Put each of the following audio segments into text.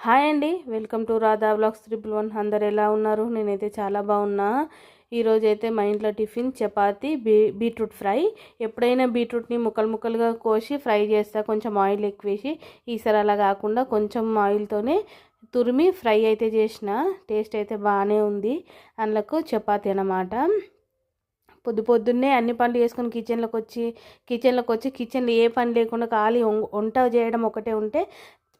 Hi అండి, welcome to Radha vlogs 111. అందరు ఎలా ఉన్నారు? నేనైతే చాలా బాగున్నా. ఈరోజు అయితే మా ఇంట్లో టిఫిన్ చపాతి బీట్రూట్ ఫ్రై. ఎప్పుడైనా బీట్రూట్ని ముక్కలు ముక్కలుగా కోసి ఫ్రై చేస్తా, కొంచెం ఆయిల్ ఎక్కువ వేసి. ఈసారి అలా కాకుండా కొంచెం ఆయిల్తోనే తురిమి ఫ్రై అయితే చేసిన. టేస్ట్ అయితే బాగానే ఉంది. అందులోకి చపాతి అన్నమాట. పొద్దున్నే అన్ని పనులు చేసుకొని కిచెన్లోకి వచ్చి కిచెన్లో ఏ పని లేకుండా ఖాళీ వంట చేయడం ఒకటే ఉంటే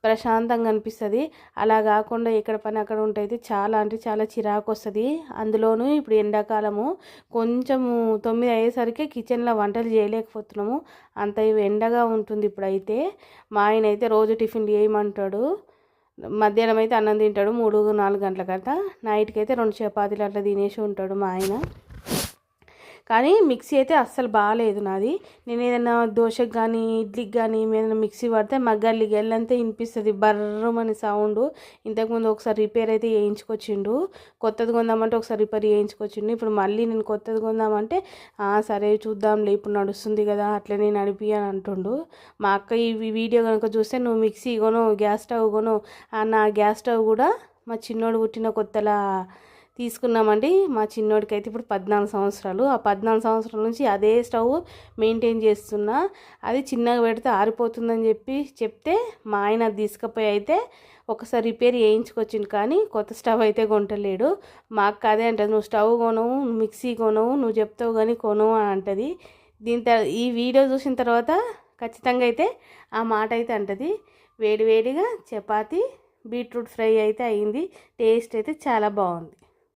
ప్రశాంతంగా అనిపిస్తుంది. అలా కాకుండా ఎక్కడ పని అక్కడ ఉంటే చాలా అంటే చాలా చిరాకు వస్తుంది. అందులోనూ ఇప్పుడు ఎండాకాలము కొంచెము 9 అయ్యేసరికి కిచెన్లో వంటలు చేయలేకపోతున్నాము. అంత ఎండగా ఉంటుంది. ఇప్పుడైతే మా ఆయన అయితే రోజు టిఫిన్ చేయమంటాడు. మధ్యాహ్నం అయితే అన్నం తింటాడు 3-4 గంటల కదా. నైట్కి అయితే 2 చపాతీలు అట్లా తినేసి ఉంటాడు మా ఆయన. కానీ మిక్సీ అయితే అస్సలు బాగాలేదు నాది. నేను ఏదైనా దోశకు కానీ ఇడ్లీకి కానీ ఏదైనా మిక్సీ పడితే మగ్గల్లి గెల్లంతా వినిపిస్తుంది, బర్రమని సౌండ్. ఇంతకుముందు ఒకసారి రిపేర్ అయితే చేయించుకొచ్చిండు. కొత్తది కొందామంటే ఒకసారి రిపేర్ చేయించుకొచ్చిండు. ఇప్పుడు మళ్ళీ నేను కొత్తది కొందామంటే సరే చూద్దాంలే, ఇప్పుడు నడుస్తుంది కదా అట్లనే నడిపి అని అంటుండు. మా అక్క ఈ వీడియో కనుక చూస్తే నువ్వు మిక్సీ కొను, గ్యాస్ స్టవ్ కొను. నా గ్యాస్ స్టవ్ కూడా మా చిన్నోడు పుట్టిన కొత్తలా తీసుకున్నామండి. మా చిన్నోడికి అయితే ఇప్పుడు 14 సంవత్సరాలు. ఆ 14 సంవత్సరాల నుంచి అదే స్టవ్ మెయింటైన్ చేస్తున్నా. అది చిన్నగా పెడితే ఆరిపోతుందని చెప్తే మా ఆయన అది తీసుకుపోయి అయితే ఒకసారి రిపేర్ చేయించుకొచ్చింది. కానీ కొత్త స్టవ్ అయితే కొంటలేడు. మా అక్క అదే అంటది, నువ్వు స్టవ్ కొనవు, మిక్సీ కొనవు, నువ్వు చెప్తావు కానీ కొనవు అని అంటది. ఈ వీడియో చూసిన తర్వాత ఖచ్చితంగా అయితే ఆ మాట అయితే అంటది. వేడివేడిగా చపాతి బీట్రూట్ ఫ్రై అయితే అయింది. టేస్ట్ అయితే చాలా బాగుంది.